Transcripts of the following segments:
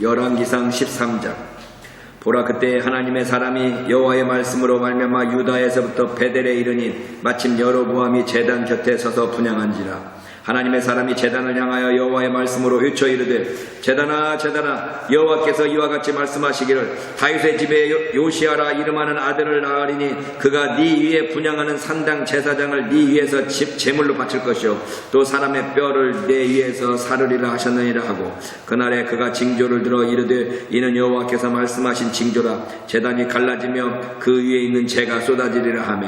열왕기상 13장. 보라, 그때 하나님의 사람이 여호와의 말씀으로 말미암아 유다에서부터 베델에 이르니 마침 여로보암이 제단 곁에 서서 분향한지라. 하나님의 사람이 제단을 향하여 여호와의 말씀으로 외쳐 이르되, 제단아 제단아, 여호와께서 이와 같이 말씀하시기를, 다윗의 집에 요시아라 이름하는 아들을 낳으리니 그가 네 위에 분향하는 산당 제사장을 네 위에서 제물로 바칠 것이요 또 사람의 뼈를 내 위에서 사르리라 하셨느니라 하고, 그날에 그가 징조를 들어 이르되, 이는 여호와께서 말씀하신 징조라. 제단이 갈라지며 그 위에 있는 재가 쏟아지리라 하매,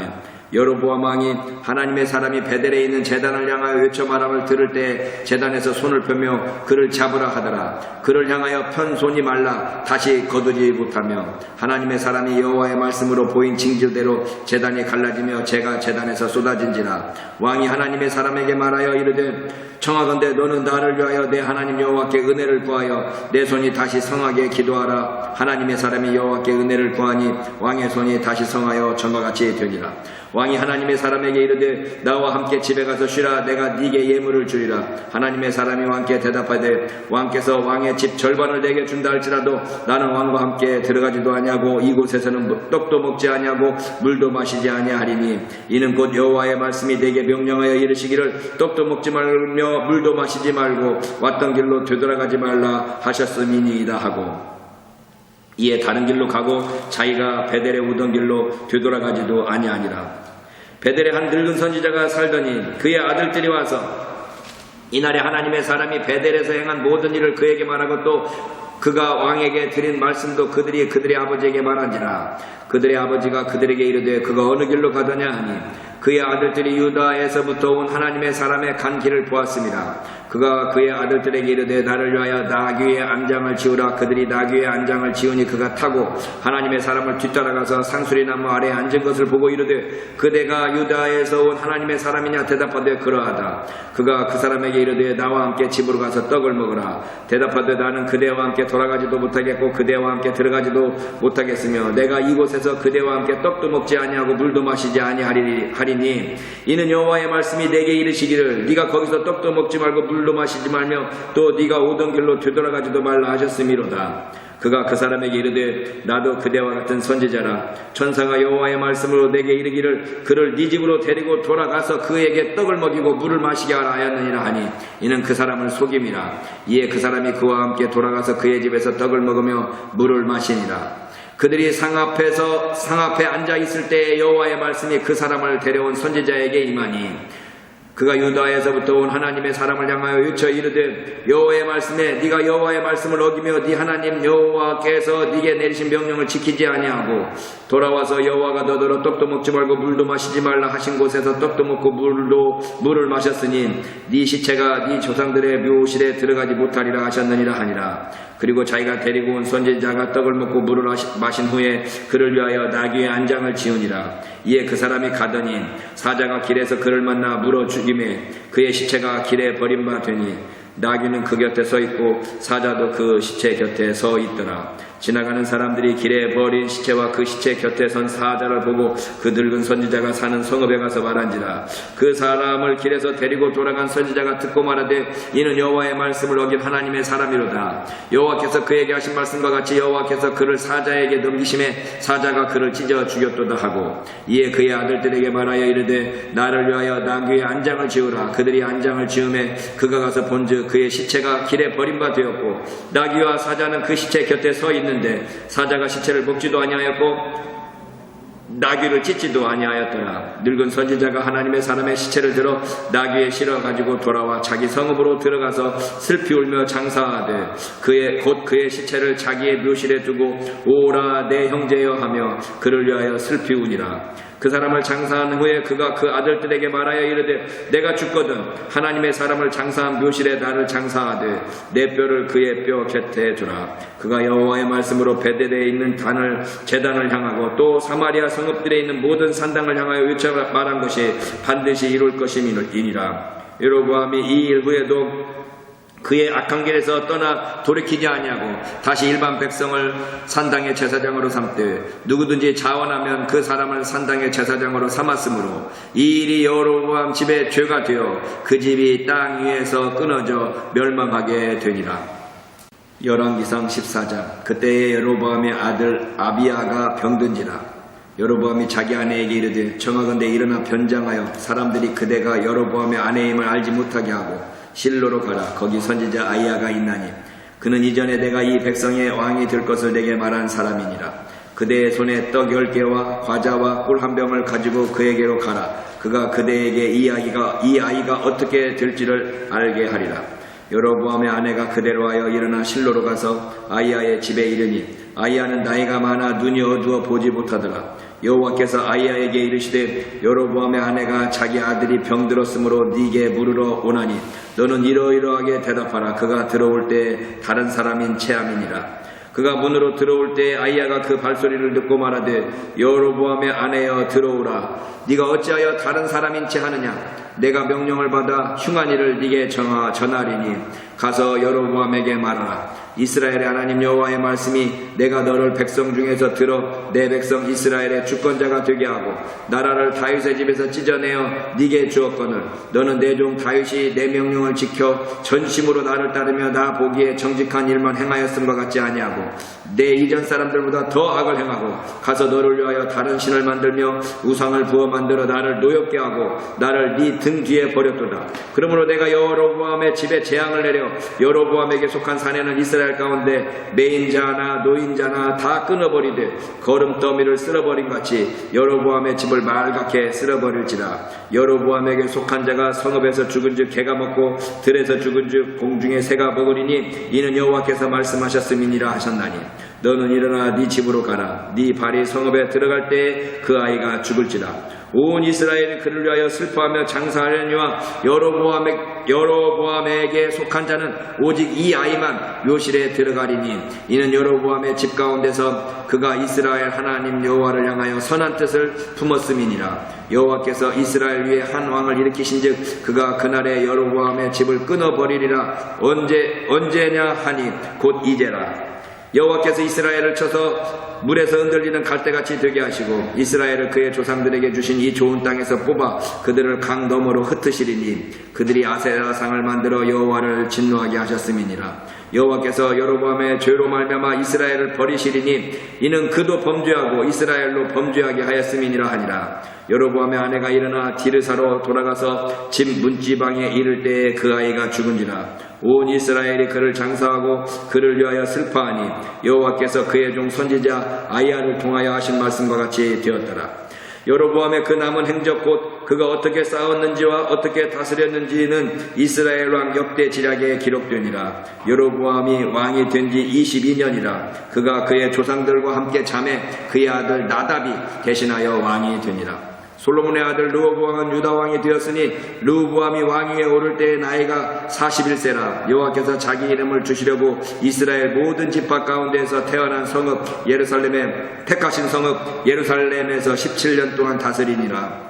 여로보암 왕이 하나님의 사람이 베델에 있는 제단을 향하여 외쳐 말함을 들을 때 제단에서 손을 펴며 그를 잡으라 하더라. 그를 향하여 편 손이 말라 다시 거두지 못하며, 하나님의 사람이 여호와의 말씀으로 보인 징조대로 제단이 갈라지며 재가 제단에서 쏟아진지라. 왕이 하나님의 사람에게 말하여 이르되, 청하건대 너는 나를 위하여 내 하나님 여호와께 은혜를 구하여 내 손이 다시 성하게 기도하라. 하나님의 사람이 여호와께 은혜를 구하니 왕의 손이 다시 성하여 전과 같이 되니라. 왕이 하나님의 사람에게 이르되, 나와 함께 집에 가서 쉬라. 내가 네게 예물을 주리라. 하나님의 사람이 왕께 대답하되, 왕께서 왕의 집 절반을 내게 준다 할지라도 나는 왕과 함께 들어가지도 아니하고 이곳에서는 떡도 먹지 아니하고 물도 마시지 아니하리니, 이는 곧 여호와의 말씀이 내게 명령하여 이르시기를, 떡도 먹지 말며 물도 마시지 말고 왔던 길로 되돌아가지 말라 하셨음이니이다 하고, 이에 다른 길로 가고 자기가 베델에 오던 길로 되돌아가지도 아니하니라. 베델에 한 늙은 선지자가 살더니 그의 아들들이 와서 이날에 하나님의 사람이 베델에서 행한 모든 일을 그에게 말하고 또 그가 왕에게 드린 말씀도 그들이 그들의 아버지에게 말한지라. 그들의 아버지가 그들에게 이르되, 그가 어느 길로 가더냐 하니, 그의 아들들이 유다에서부터 온 하나님의 사람의 간 길을 보았습니다. 그가 그의 아들들에게 이르되, 나를 위하여 나귀의 안장을 지으라. 그들이 나귀의 안장을 지으니 그가 타고 하나님의 사람을 뒤따라가서 상수리 나무 아래에 앉은 것을 보고 이르되, 그대가 유다에서 온 하나님의 사람이냐? 대답하되, 그러하다. 그가 그 사람에게 이르되, 나와 함께 집으로 가서 떡을 먹으라. 대답하되, 나는 그대와 함께 돌아가지도 못하겠고 그대와 함께 들어가지도 못하겠으며, 내가 이곳에서 그대와 함께 떡도 먹지 아니하고 물도 마시지 아니하리니, 이는 여호와의 말씀이 내게 이르시기를, 네가 거기서 떡도 먹지 말고 물도 마시지 말며 또 네가 오던 길로 되돌아가지도 말라 하셨음이로다. 그가 그 사람에게 이르되, 나도 그대와 같은 선지자라. 천사가 여호와의 말씀으로 내게 이르기를, 그를 네 집으로 데리고 돌아가서 그에게 떡을 먹이고 물을 마시게 하라 하였느니라 하니, 이는 그 사람을 속임이라. 이에 그 사람이 그와 함께 돌아가서 그의 집에서 떡을 먹으며 물을 마시니라. 그들이 상 앞에 앉아 있을 때에 여호와의 말씀이 그 사람을 데려온 선지자에게 임하니, 그가 유다에서부터 온 하나님의 사람을 향하여 외쳐 이르되, 여호와의 말씀에 네가 여호와의 말씀을 어기며 네 하나님 여호와께서 네게 내리신 명령을 지키지 아니하고 돌아와서 여호와가 너더러 떡도 먹지 말고 물도 마시지 말라 하신 곳에서 떡도 먹고 물을 마셨으니 네 시체가 네 조상들의 묘실에 들어가지 못하리라 하셨느니라 하니라. 그리고 자기가 데리고 온 선지자가 떡을 먹고 물을 마신 후에 그를 위하여 나귀의 안장을 지으니라. 이에 그 사람이 가더니 사자가 길에서 그를 만나 물어 죽임에 그의 시체가 길에 버림바 되니, 나귀는 그 곁에 서 있고 사자도 그 시체 곁에 서 있더라. 지나가는 사람들이 길에 버린 시체와 그 시체 곁에 선 사자를 보고 그 늙은 선지자가 사는 성읍에 가서 말한지라. 그 사람을 길에서 데리고 돌아간 선지자가 듣고 말하되, 이는 여호와의 말씀을 어긴 하나님의 사람이로다. 여호와께서 그에게 하신 말씀과 같이 여호와께서 그를 사자에게 넘기심에 사자가 그를 찢어 죽였도다 하고, 이에 그의 아들들에게 말하여 이르되, 나를 위하여 나귀의 안장을 지으라. 그들이 안장을 지음에 그가 가서 본즉 그의 시체가 길에 버림바 되었고 나귀와 사자는 그 시체 곁에 서 있는데 사자가 시체를 먹지도 아니하였고 나귀를 찢지도 아니하였더라. 늙은 선지자가 하나님의 사람의 시체를 들어 나귀에 실어 가지고 돌아와 자기 성읍으로 들어가서 슬피 울며 장사하되 그의 시체를 자기의 묘실에 두고 오라 내 형제여 하며 그를 위하여 슬피 우니라. 그 사람을 장사한 후에 그가 그 아들들에게 말하여 이르되, 내가 죽거든 하나님의 사람을 장사한 묘실에 나를 장사하되 내 뼈를 그의 뼈 곁에 두라. 그가 여호와의 말씀으로 베델에 있는 제단을 향하고 또 사마리아 성읍들에 있는 모든 산당을 향하여 외쳐 말한 것이 반드시 이룰 것임이니라. 여로보암이 이 일 후에도 그의 악한 길에서 떠나 돌이키지 아니하고 다시 일반 백성을 산당의 제사장으로 삼되 누구든지 자원하면 그 사람을 산당의 제사장으로 삼았으므로 이 일이 여로보암 집의 죄가 되어 그 집이 땅 위에서 끊어져 멸망하게 되니라. 열왕기상 14장. 그때에 여로보암의 아들 아비야가 병든지라. 여로보암이 자기 아내에게 이르되 청하건대 일어나 변장하여 사람들이 그대가 여로보암의 아내임을 알지 못하게 하고 실로로 가라. 거기 선지자 아이야가 있나니 그는 이전에 내가 이 백성의 왕이 될 것을 내게 말한 사람이니라. 그대의 손에 떡 10개와 과자와 꿀 한 병을 가지고 그에게로 가라. 그가 그대에게 이 아이가 어떻게 될지를 알게 하리라. 여로보암의 아내가 그대로 하여 일어나 실로로 가서 아이야의 집에 이르니 아이야는 나이가 많아 눈이 어두워 보지 못하더라. 여호와께서 아이야에게 이르시되 여로보암의 아내가 자기 아들이 병들었으므로 네게 물으러 오나니 너는 이러이러하게 대답하라. 그가 들어올 때 다른 사람인 체함이니라. 그가 문으로 들어올 때 아이야가 그 발소리를 듣고 말하되 여로보암의 아내여 들어오라. 네가 어찌하여 다른 사람인 채 하느냐. 내가 명령을 받아 흉한 일을 네게 전하리니 가서 여로보암에게 말하라. 이스라엘의 하나님 여호와의 말씀이 내가 너를 백성 중에서 들어 내 백성 이스라엘의 주권자가 되게 하고 나라를 다윗의 집에서 찢어내어 네게 주었거늘 너는 내 종 다윗이 내 명령을 지켜 전심으로 나를 따르며 나 보기에 정직한 일만 행하였음과 같지 아니하고 내 이전 사람들보다 더 악을 행하고 가서 너를 위하여 다른 신을 만들며 우상을 부어 만들어 나를 노엽게 하고 나를 네 등 뒤에 버렸도다. 그러므로 내가 여로보암의 집에 재앙을 내려 여로보암에게 속한 사내는 이스라엘 가운데 매인자나 노인자나 다 끊어버리되 거름더미를 쓸어버린 같이 여로보암의 집을 말갛게 쓸어버릴지라. 여로보암에게 속한 자가 성읍에서 죽은즉 개가 먹고 들에서 죽은즉 공중에 새가 먹으리니 이는 여호와께서 말씀하셨음이니라 하셨나니 너는 일어나 네 집으로 가라. 네 발이 성읍에 들어갈 때에 그 아이가 죽을지라. 온 이스라엘이 그를 위하여 슬퍼하며 장사하려니와 여로보암에게 속한 자는 오직 이 아이만 묘실에 들어가리니 이는 여로보암의 집 가운데서 그가 이스라엘 하나님 여호와를 향하여 선한 뜻을 품었음이니라. 여호와께서 이스라엘 위에 한 왕을 일으키신즉 그가 그날에 여로보암의 집을 끊어버리리라. 언제냐 하니 곧 이제라. 여호와께서 이스라엘을 쳐서 물에서 흔들리는 갈대같이 되게 하시고 이스라엘을 그의 조상들에게 주신 이 좋은 땅에서 뽑아 그들을 강 너머로 흩으시리니 그들이 아세라상을 만들어 여호와를 진노하게 하셨음이니라. 여호와께서 여로보암의 죄로 말미암아 이스라엘을 버리시리니 이는 그도 범죄하고 이스라엘로 범죄하게 하였음이니라 하니라. 여로보암의 아내가 일어나 디르사로 돌아가서 집 문지방에 이를 때에 그 아이가 죽은지라. 온 이스라엘이 그를 장사하고 그를 위하여 슬퍼하니 여호와께서 그의 종 선지자 아이야를 통하여 하신 말씀과 같이 되었더라. 여로보암의 그 남은 행적 곧 그가 어떻게 싸웠는지와 어떻게 다스렸는지는 이스라엘 왕 역대 지략에 기록되니라. 여로보암이 왕이 된 지 22년이라. 그가 그의 조상들과 함께 잠에 그의 아들 나답이 대신하여 왕이 되니라. 솔로몬의 아들 르호보암은 유다 왕이 되었으니 르호보암이 왕위에 오를 때의 나이가 41세라. 여호와께서 자기 이름을 주시려고 이스라엘 모든 지파 가운데에서 태어난 성읍 예루살렘에 택하신 성읍 예루살렘에서 17년 동안 다스리니라.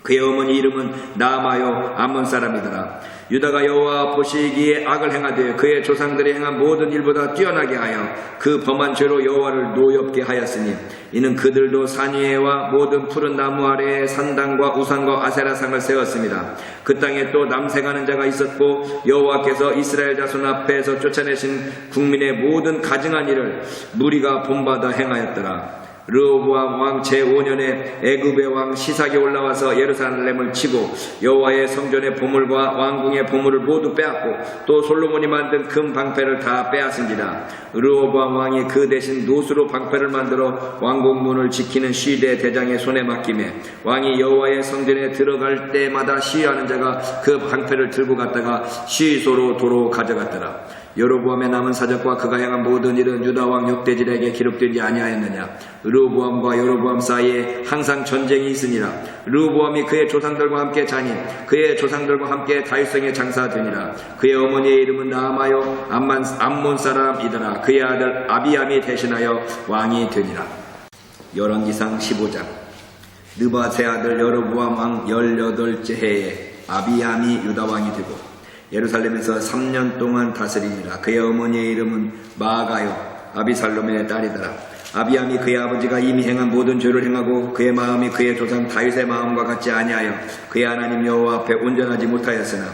그의 어머니 이름은 나아마요 암몬 사람이더라. 유다가 여호와 보시기에 악을 행하되 그의 조상들이 행한 모든 일보다 뛰어나게 하여 그 범한 죄로 여호와를 노엽게 하였으니 이는 그들도 산 위에와 모든 푸른 나무 아래에 산당과 우상과 아세라상을 세웠습니다. 그 땅에 또 남색하는 자가 있었고 여호와께서 이스라엘 자손 앞에서 쫓아내신 국민의 모든 가증한 일을 무리가 본받아 행하였더라. 르호보암 왕 제5년에 애굽의 왕 시삭이 올라와서 예루살렘을 치고 여호와의 성전의 보물과 왕궁의 보물을 모두 빼앗고 또 솔로몬이 만든 금 방패를 다 빼앗은지라. 르호보암 왕이 그 대신 노수로 방패를 만들어 왕궁문을 지키는 시대 대장의 손에 맡기매 왕이 여호와의 성전에 들어갈 때마다 시위하는 자가 그 방패를 들고 갔다가 시위소로 도로 가져갔더라. 여로보암의 남은 사적과 그가 행한 모든 일은 유다 왕 역대지략에 기록되지 아니하였느냐. 르호보암과 여로보암 사이에 항상 전쟁이 있으니라. 르호보암이 그의 조상들과 함께 자니 그의 조상들과 함께 다윗성에 장사되니라. 그의 어머니의 이름은 나아마요 암몬 사람이더라. 그의 아들 아비암이 대신하여 왕이 되니라. 열왕기상 15장. 느밧의 아들 여로보암 왕 18째 해에 아비암이 유다 왕이 되고 예루살렘에서 3년 동안 다스리니라. 그의 어머니의 이름은 마아가요 아비살롬의 딸이더라. 아비암이 그의 아버지가 이미 행한 모든 죄를 행하고 그의 마음이 그의 조상 다윗의 마음과 같지 아니하여 그의 하나님 여호와 앞에 온전하지 못하였으나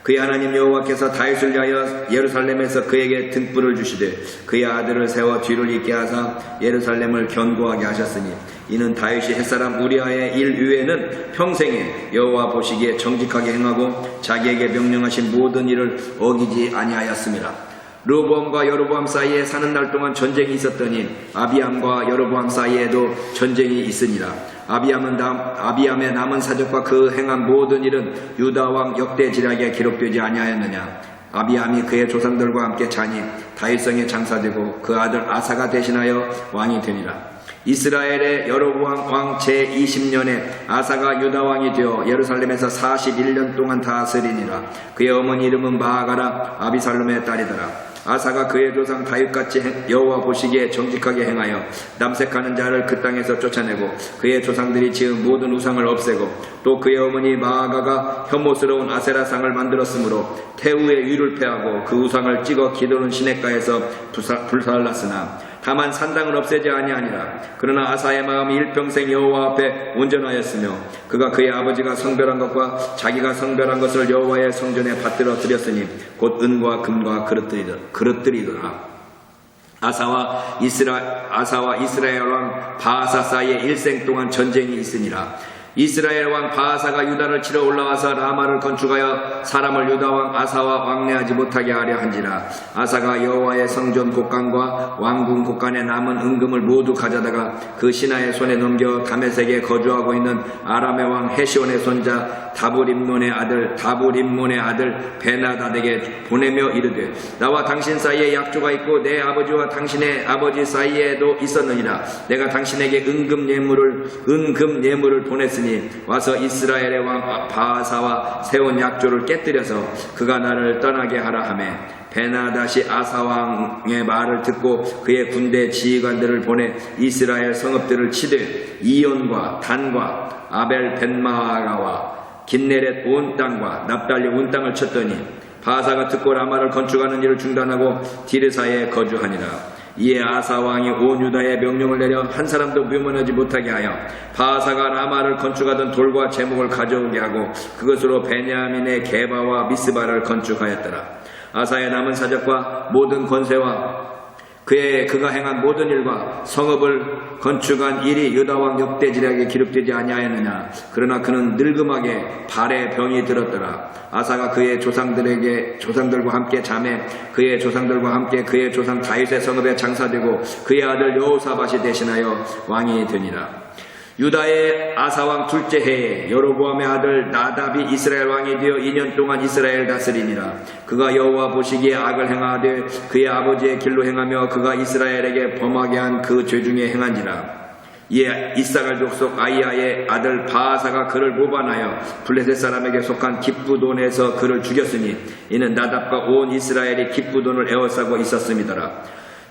그의 하나님 여호와께서 다윗을 위하여 예루살렘에서 그에게 등불을 주시되 그의 아들을 세워 뒤를 잇게 하사 예루살렘을 견고하게 하셨으니 이는 다윗이 햇사람 우리아의 일 위에는 평생에 여호와 보시기에 정직하게 행하고 자기에게 명령하신 모든 일을 어기지 아니하였습니다. 르호보암과 여로보암 사이에 사는 날 동안 전쟁이 있었더니 아비암과 여로보암 사이에도 전쟁이 있으니라. 아비암의 남은 사적과 그 행한 모든 일은 유다왕 역대지략에 기록되지 아니하였느냐. 아비암이 그의 조상들과 함께 자니 다윗성에 장사되고 그 아들 아사가 대신하여 왕이 되니라. 이스라엘의 여로보암 왕 제20년에 아사가 유다 왕이 되어 예루살렘에서 41년 동안 다스리니라. 그의 어머니 이름은 마아가라 아비살롬의 딸이더라. 아사가 그의 조상 다윗같이 여호와 보시기에 정직하게 행하여 남색하는 자를 그 땅에서 쫓아내고 그의 조상들이 지은 모든 우상을 없애고 또 그의 어머니 마아가가 혐오스러운 아세라상을 만들었으므로 태우의 위를 패하고 그 우상을 찍어 기도는 시냇가에서 불살랐으나 다만 산당은 없애지 아니하니라. 그러나 아사의 마음이 일평생 여호와 앞에 온전하였으며 그가 그의 아버지가 성별한 것과 자기가 성별한 것을 여호와의 성전에 받들어 드렸으니 곧 은과 금과 그릇들이더라. 아사와 이스라엘 왕 바아사 사이에 일생 동안 전쟁이 있으니라. 이스라엘 왕 바아사가 유다를 치러 올라와서 라마를 건축하여 사람을 유다 왕 아사와 왕래하지 못하게 하려 한지라. 아사가 여호와의 성전 곡간과 왕궁 곡간에 남은 은금을 모두 가져다가 그 신하의 손에 넘겨 다메섹에 거주하고 있는 아람의 왕 헤시온의 손자 다브림몬의 아들 베나닷에게 보내며 이르되 나와 당신 사이에 약조가 있고 내 아버지와 당신의 아버지 사이에도 있었느니라. 내가 당신에게 은금 예물을 보냈으니 와서 이스라엘의 왕 바아사와 세운 약조를 깨뜨려서 그가 나를 떠나게 하라 하매 베나닷이 아사 왕의 말을 듣고 그의 군대 지휘관들을 보내 이스라엘 성읍들을 치되 이온과 단과 아벨 벳마아가와 긴네렛 온 땅과 납달리 온 땅을 쳤더니 바아사가 듣고 라마를 건축하는 일을 중단하고 디르사에 거주하니라. 이에 아사 왕이 온 유다에 명령을 내려 한 사람도 묘문하지 못하게 하여 바아사가 라마를 건축하던 돌과 제목을 가져오게 하고 그것으로 베냐민의 게바와 미스바를 건축하였더라. 아사의 남은 사적과 모든 권세와 그가 행한 모든 일과 성읍을 건축한 일이 유다왕 역대지략에 기록되지 아니하였느냐. 그러나 그는 늙음하게 발에 병이 들었더라. 아사가 그의 조상들과 함께 잠에 그의 조상들과 함께 그의 조상 다윗의 성읍에 장사되고 그의 아들 여호사밧이 대신하여 왕이 되니라. 유다의 아사왕 둘째 해에 여로보암의 아들 나답이 이스라엘 왕이 되어 2년 동안 이스라엘 다스리니라. 그가 여호와 보시기에 악을 행하되 그의 아버지의 길로 행하며 그가 이스라엘에게 범하게 한 그 죄 중에 행한지라. 이에 이사갈 족속 아이야의 아들 바아사가 그를 모반하여 블레셋 사람에게 속한 기쁘돈에서 그를 죽였으니 이는 나답과 온 이스라엘이 기쁘돈을 에워싸고 있었음이더라.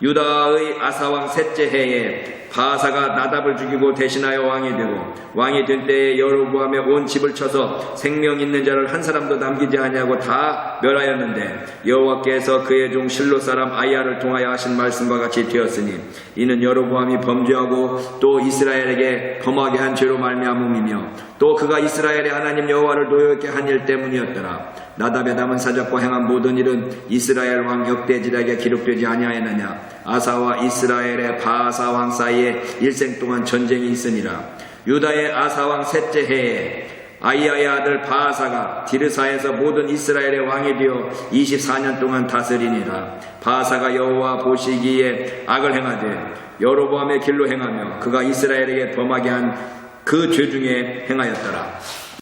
유다의 아사왕 셋째 해에 바아사가 나답을 죽이고 대신하여 왕이 되고 왕이 된 때에 여로보암의 온 집을 쳐서 생명 있는 자를 한 사람도 남기지 아니하고 다 멸하였는데 여호와께서 그의 종 실로 사람 아이야를 통하여 하신 말씀과 같이 되었으니 이는 여로보암이 범죄하고 또 이스라엘에게 범하게 한 죄로 말미암음이며 또 그가 이스라엘의 하나님 여호와를 노엽게 한 일 때문이었더라. 나답의 남은 사적과 행한 모든 일은 이스라엘 왕 역대지략에 기록되지 아니하였느냐. 아사와 이스라엘의 바아사 왕 사이에 일생 동안 전쟁이 있으니라. 유다의 아사 왕 셋째 해에 아이야의 아들 바아사가 디르사에서 모든 이스라엘의 왕이 되어 24년 동안 다스리니라. 바아사가 여호와 보시기에 악을 행하되 여로보암의 길로 행하며 그가 이스라엘에게 범하게 한 그 죄 중에 행하였더라.